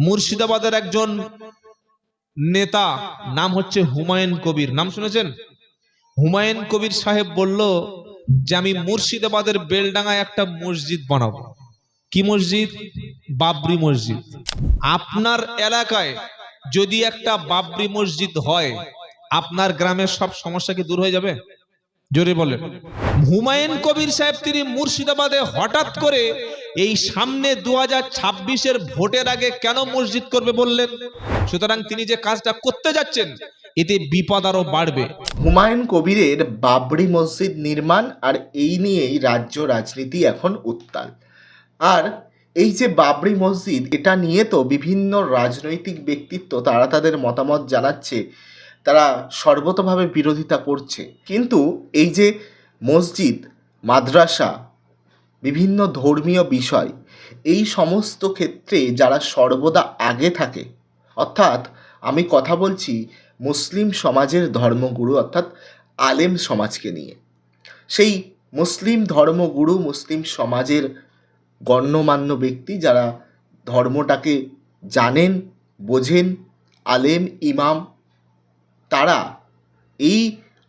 মুর্শিদাবাদের একজন নেতা, নাম হচ্ছে হুমায়ুন কবির। নাম শুনেছেন? হুমায়ুন কবির সাহেব বলল যে আমি মুর্শিদাবাদের বেলডাঙ্গায় একটা মসজিদ বানাবো। কি মসজিদ? বাবরি মসজিদ। আপনার এলাকায় যদি একটা বাবরি মসজিদ হয়, আপনার গ্রামের সব সমস্যা কি দূর হয়ে যাবে? জোরে বলেন। হুমায়ুন কবির সাহেব তিনি মুর্শিদাবাদে হঠাৎ করে এই সামনে 2026-এর ভোটের আগে কেন মসজিদ করবে বললেন? সুতরাং তিনি যে কাজটা করতে যাচ্ছেন এতে বিপদ আরো বাড়বে। হুমায়ুন কবিরের বাবরি মসজিদ নির্মাণ আর এই নিয়েই রাজ্য রাজনীতি এখন উত্তাল। আর এই যে বাবরি মসজিদ, এটা নিয়ে তো বিভিন্ন রাজনৈতিক ব্যক্তিত্ব তারা তাদের মতামত জানাচ্ছে, তারা সর্বতভাবে বিরোধিতা করছে। কিন্তু এই যে মসজিদ, মাদ্রাসা, বিভিন্ন ধর্মীয় বিষয়, এই সমস্ত ক্ষেত্রে যারা সর্বদা আগে থাকে, অর্থাৎ আমি কথা বলছি মুসলিম সমাজের ধর্মগুরু অর্থাৎ আলেম সমাজকে নিয়ে। সেই মুসলিম ধর্মগুরু, মুসলিম সমাজের গণ্যমান্য ব্যক্তি যারা ধর্মটাকে জানেন, বোঝেন, আলেম, ইমাম, তারা এই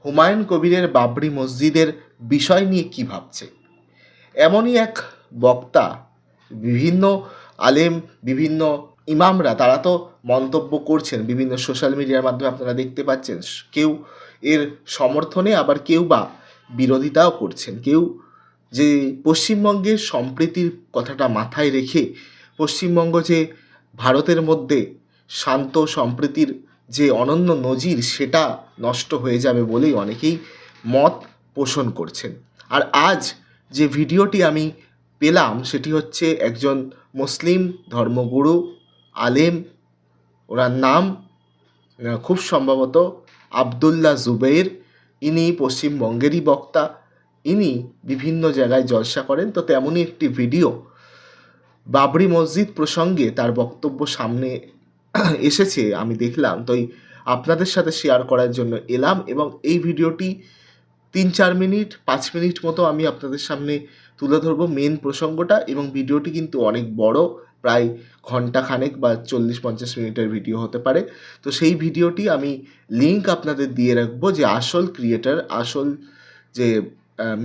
হুমায়ুন কবিরের বাবরি মসজিদের বিষয় নিয়ে কী ভাবছে। এমনই এক বক্তা, বিভিন্ন আলেম, বিভিন্ন ইমামরা তারা তো মন্তব্য করছেন বিভিন্ন সোশ্যাল মিডিয়ার মাধ্যমে, আপনারা দেখতে পাচ্ছেন। কেউ এর সমর্থনে, আবার কেউ বা বিরোধিতাও করছেন। কেউ যে পশ্চিমবঙ্গের সম্প্রীতির কথাটা মাথায় রেখে পশ্চিমবঙ্গ যে ভারতের মধ্যে শান্ত সম্প্রীতির যে অনন্য নজির, সেটা নষ্ট হয়ে যাবে বলেই অনেকেই মত পোষণ করছেন। আর আজ যে ভিডিওটি আমি পেলাম সেটি হচ্ছে একজন মুসলিম ধর্মগুরু, আলেম, ওনার নাম খুব সম্ভবত আবদুল্লাহ জুবের। ইনি পশ্চিমবঙ্গেরই বক্তা, ইনি বিভিন্ন জায়গায় জলসা করেন। তো তেমনই একটি ভিডিও বাবরি মসজিদ প্রসঙ্গে তার বক্তব্য সামনে এসেছে, আমি দেখলাম। তো আপনাদের সাথে শেয়ার করার জন্য এলাম, এবং এই ভিডিওটি 3-4 মিনিট 5 মিনিট মতো আমি আপনাদের সামনে তুলে ধরবো মেন প্রসঙ্গটা। এবং ভিডিওটি কিন্তু অনেক বড়, প্রায় ঘন্টাখানেক বা 40-50 মিনিটের ভিডিও হতে পারে। তো সেই ভিডিওটি আমি লিঙ্ক আপনাদের দিয়ে রাখবো, যে আসল ক্রিয়েটার, আসল যে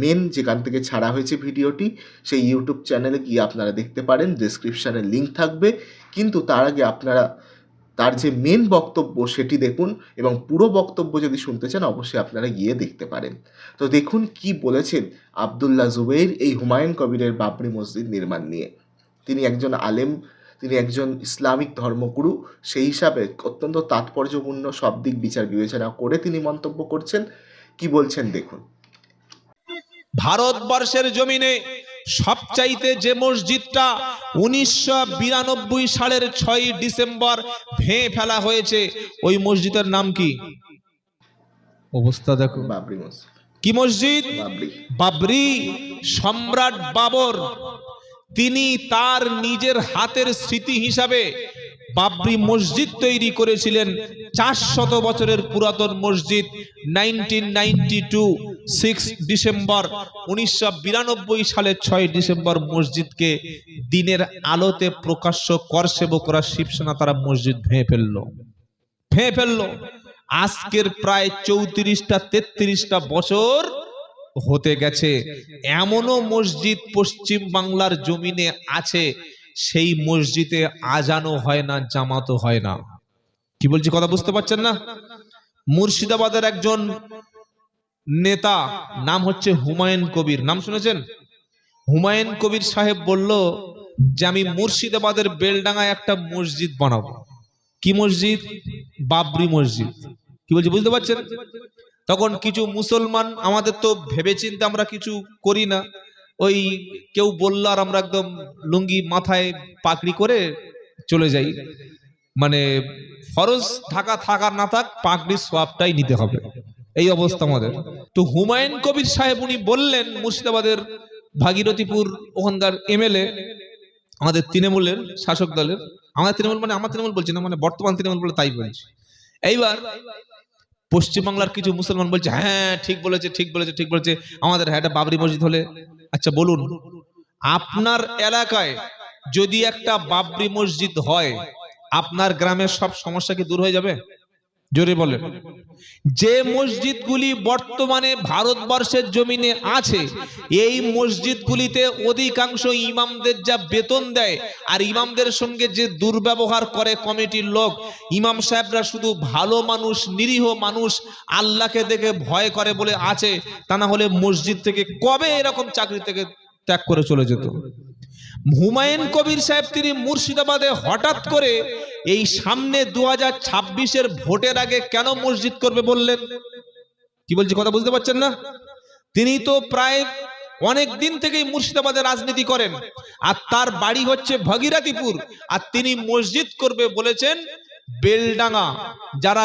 মেন যেখান থেকে ছাড়া হয়েছে ভিডিওটি, সেই ইউটিউব চ্যানেলে গিয়ে আপনারা দেখতে পারেন, ডেসক্রিপশানে লিঙ্ক থাকবে। কিন্তু তার আগে আপনারা তার যে মেন বক্তব্য সেটি দেখুন, এবং পুরো বক্তব্য যদি শুনতে চান অবশ্যই আপনারা গিয়ে দেখতে পারেন। তো দেখুন কি বলেছেন আবদুল্লাহ জুবের এই হুমায়ুন কবিরের বাবরি মসজিদ নির্মাণ নিয়ে। তিনি একজন আলেম, তিনি একজন ইসলামিক ধর্মগুরু, সেই হিসাবে অত্যন্ত তাৎপর্যপূর্ণ সব দিক বিচার বিবেচনা করে তিনি মন্তব্য করছেন। কি বলছেন দেখুন। ভারতবর্ষের জমিনে সবচাইতে যে মসজিদটা 1992 সালের 6 ডিসেম্বর ভেঙে ফেলা হয়েছে, ওই মসজিদের নাম কি? অবস্থা দেখো। বাবরি মসজিদ। কি মসজিদ? বাবরি। বাবরি। সম্রাট বাবর তিনি তার নিজের হাতের স্মৃতি হিসাবে বাবরি মসজিদ তৈরি করেছিলেন। 400 বছরের পুরাতন মসজিদ। 1992 6 ডিসেম্বর 1992 সালের 6 ডিসেম্বর মসজিদকে দিনের আলোতে প্রকাশ্য কর সেবকরা, শিবসেনা, তারা মসজিদ ভেঙে ফেললো। আজকের প্রায় 34-33টা বছর হতে গেছে। এমনও মসজিদ পশ্চিম বাংলার জমিনে আছে, সেই মসজিদে আজানও হয় না, জামাতও হয় না। কি বলছি কথা বুঝতে পারছেন না? মুর্শিদাবাদের একজন নেতা, নাম হচ্ছে হুমায়ুন কবির। নাম শুনেছেন? হুমায়ুন কবির সাহেব বলল যে আমি মুর্শিদাবাদের বেলডাঙ্গায় একটা মসজিদ বানাবো। কি মসজিদ? বাবরি মসজিদ। কি বলছি বুঝতে পারছেন? তখন কিছু মুসলমান, আমাদের তো ভেবেচিন্তে আমরা কিছু করি না, ওই কেউ বললো আর আমরা একদম লুঙ্গি মাথায় পাকড়ি করে চলে যাই। মানে ফরজ থাকা থাকা না থাক, পাকড়ির সওয়াবটাই নিতে হবে, এই অবস্থা আমাদের। তো হুমায়ুন কবির সাহেব উনি বললেন, মুর্শিদাবাদের ভাগীরথীপুর ওখানকার এমএলএ, আমাদের তৃণমূলের শাসক দলের, আমাদের তৃণমূল মানে আমার তৃণমূল বলছি না, মানে বর্তমান তৃণমূল বলে তাই বলছি। এইবার পশ্চিমবাংলার কিছু মুসলমান বলছে হ্যাঁ ঠিক বলেছে, আমাদের হ্যাঁ বাবরি মসজিদ হলে। আচ্ছা বলুন, আপনার এলাকায় যদি একটা বাবরি মসজিদ হয়, আপনার গ্রামের সব সমস্যা কি দূর হয়ে যাবে? জোরে বলেন। যে মসজিদগুলি বর্তমানে ভারতবর্ষের জমিনে আছে, এই মসজিদগুলিতে অধিকাংশ ইমামদের যা বেতন দেয় আর ইমামদের সঙ্গে যে দুর্ব্যবহার করে কমিটির লোক, ইমাম সাহেবরা শুধু ভালো মানুষ, নিরীহ মানুষ, আল্লাহকে দেখে ভয় করে বলে আছে, তা না হলে মসজিদ থেকে কবে এরকম চাকরি থেকে ত্যাগ করে চলে যেত। হুমায়ুন কবির সাহেব তিনি মুর্শিদাবাদে হঠাৎ করে এই সামনে 2026-এর ভোটের আগে কেন মসজিদ করবে বললেন? কি বলছি কথা বুঝতে পারছেন না? তিনি তো প্রায় অনেক দিন থেকেই মুর্শিদাবাদে রাজনীতি করেন, আর তার বাড়ি হচ্ছে ভগীরথীপুর, আর তিনি মসজিদ করবে বলেছেন বেলডাঙ্গা। যারা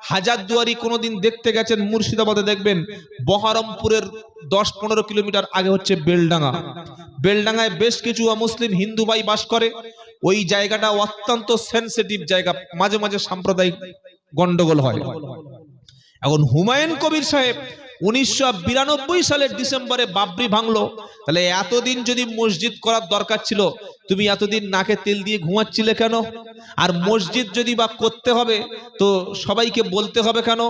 হাজারদুয়ারি কোনোদিন দেখতে গেছেন মুর্শিদাবাদে দেখবেন বহরমপুরের 10-15 কিলোমিটার আগে হচ্ছে বেলডাঙ্গা। বেলডাঙ্গায় বেশ কিছু মুসলিম হিন্দু ভাই বাস করে। ওই জায়গাটা অত্যন্ত সেনসিটিভ জায়গা, মাঝে মাঝে সাম্প্রদায়িক গন্ডগোল হয়। এখন হুমায়ুন কবির সাহেব 1992 সালের ডিসেম্বরে বাবরি ভাঙলো। তাহলে এতদিন যদি মসজিদ করার দরকার ছিল, তুমি এতদিন নাকে তেল দিয়ে ঘুমাচ্ছিলে কেন? আর মসজিদ যদি বা করতে হবে তো সবাইকে বলতে হবে কেন?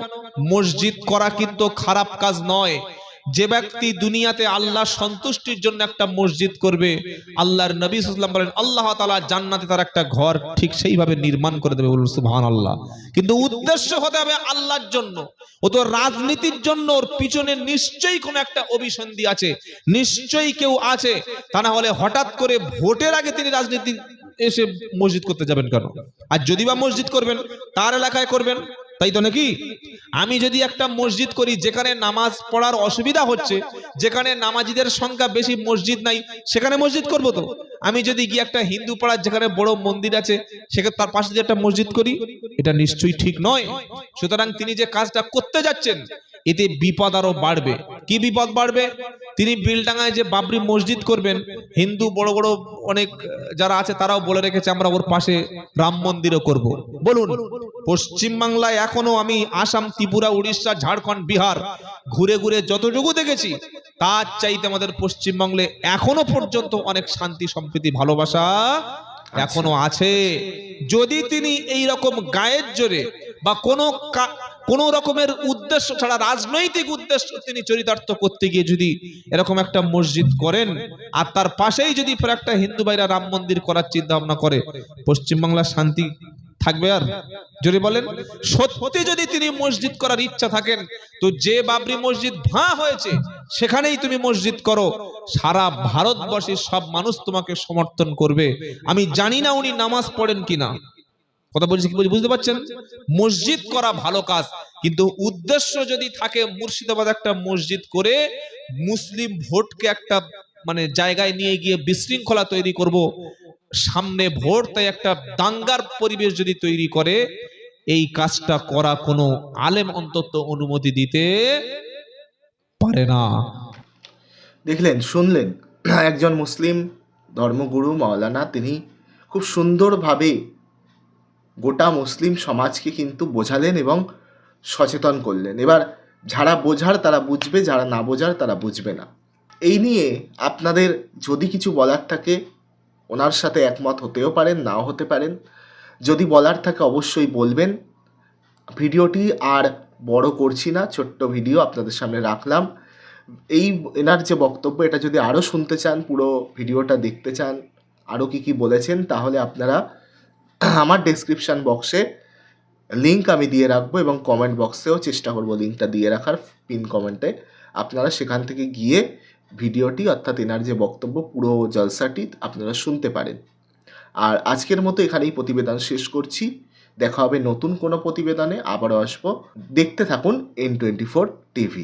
মসজিদ করা কিন্তু খারাপ কাজ নয়। যে ব্যক্তি দুনিয়াতে আল্লাহ সন্তুষ্টির জন্য একটা মসজিদ করবে, আল্লাহর নবী সাল্লাল্লাহু আলাইহি ওয়াসাল্লাম বলেন আল্লাহ তাআলা জান্নাতে তার একটা ঘর ঠিক সেইভাবে নির্মাণ করে দেবে। বলুন সুবহানাল্লাহ। কিন্তু উদ্দেশ্য হতে হবে আল্লাহর জন্য। ও তো রাজনীতির জন্য, ওর পিছনে নিশ্চয়ই কোনো একটা অভিসন্ধি আছে, নিশ্চয়ই কেউ আছে। তা না হলে হঠাৎ করে ভোটের আগে তিনি রাজনীতি এসে মসজিদ করতে যাবেন কেন? আর যদি বা মসজিদ করবেন তার এলাকায় করবেন, তাই তো নাকি? আমি যদি একটা মসজিদ করি যেখানে নামাজ পড়ার অসুবিধা হচ্ছে, যেখানে নামাজিদের সংখ্যা বেশি, মসজিদ নাই, সেখানে মসজিদ করব তো। আমি যদি গিয়ে একটা হিন্দু পাড়ার যেখানে বড় মন্দির আছে সেখানে তার পাশে যে একটা মসজিদ করি, এটা নিশ্চয়ই ঠিক নয়। সুতরাং তিনি যে কাজটা করতে যাচ্ছেন এতে বিপদ আরো বাড়বে। কি বিপদ বাড়বে? তিনি বেলডাঙ্গায় যে বাবরি মসজিদ করবেন, হিন্দু বড় বড় অনেক যারা আছে তারাও বলে রেখেছে আমরা ওর পাশে রাম মন্দিরও করব। বলুন, পশ্চিমবাংলায় এখনো আমি আসাম, ত্রিপুরা, উড়িষ্যা, ঝাড়খণ্ড, বিহার ঘুরে ঘুরে যতটুকু দেখেছি, তার চাইতে আমাদের পশ্চিমবাংলে এখনো পর্যন্ত অনেক শান্তি, সম্প্রীতি, ভালোবাসা এখনো আছে। যদি তিনি এই রকম গায়ের জোরে বা কোন রকমের উদ্দেশ্য ছাড়া, রাজনৈতিক উদ্দেশ্য তিনি চরিতার্থ করতে গিয়ে যদি এরকম একটা মসজিদ করেন, আর তার পাশেই যদি ফের একটা হিন্দু ভাইরা রাম মন্দির করার চিন্তা ভাবনা করে, পশ্চিমবাংলার শান্তি থাকবে? আর যদি বলেন সত্যি যদি তিনি মসজিদ করার ইচ্ছা থাকেন, তো যে বাবরি মসজিদ ভাঙা হয়েছে সেখানেই তুমি মসজিদ করো, সারা ভারতবর্ষের সব মানুষ তোমাকে সমর্থন করবে। আমি জানি না উনি নামাজ পড়েন কিনা, কথা বলছি কি বুঝতে পারছেন? মসজিদ করা ভালো কাজ, কিন্তু উদ্দেশ্য যদি থাকে মুর্শিদাবাদ একটা মসজিদ করে মুসলিম ভোটকে একটা মানে জায়গায় নিয়ে গিয়ে বিশৃঙ্খলা তৈরি করব, সামনে ভোট, তাই একটা দাঙ্গার পরিবেশ যদি তৈরি করে, এই কাজটা করা কোনো আলেম অন্তত অনুমতি দিতে পারে না। দেখলেন, শুনলেন, একজন মুসলিম ধর্মগুরু মাওলানা তিনি খুব সুন্দরভাবে গোটা মুসলিম সমাজকে কিন্তু বোঝালেন এবং সচেতন করলেন। এবার যারা বোঝার তারা বুঝবে, যারা না বোঝার তারা বুঝবে না। এই নিয়ে আপনাদের যদি কিছু বলার থাকে, ওনার সাথে একমত হতেও পারেন, নাও হতে পারেন। যদি বলার থাকে অবশ্যই বলবেন। ভিডিওটি আর বড় করছি না, ছোট্ট ভিডিও আপনাদের সামনে রাখলাম। এনার যে বক্তব্য, এটা যদি আরও শুনতে চান, পুরো ভিডিওটা দেখতে চান, আরও কি বলেছেন, তাহলে আপনারা আমার ডেসক্রিপশান বক্সে লিঙ্ক আমি দিয়ে রাখবো, এবং কমেন্ট বক্সেও চেষ্টা করব লিঙ্কটা দিয়ে রাখার, পিন কমেন্টে। আপনারা সেখান থেকে গিয়ে ভিডিওটি, অর্থাৎ এনার যে বক্তব্য, পুরো জলসাটি আপনারা শুনতে পারেন। আর আজকের মতো এখানেই প্রতিবেদন শেষ করছি। দেখা হবে নতুন কোনো প্রতিবেদনে, আবারও আসবো। দেখতে থাকুন N24 TV।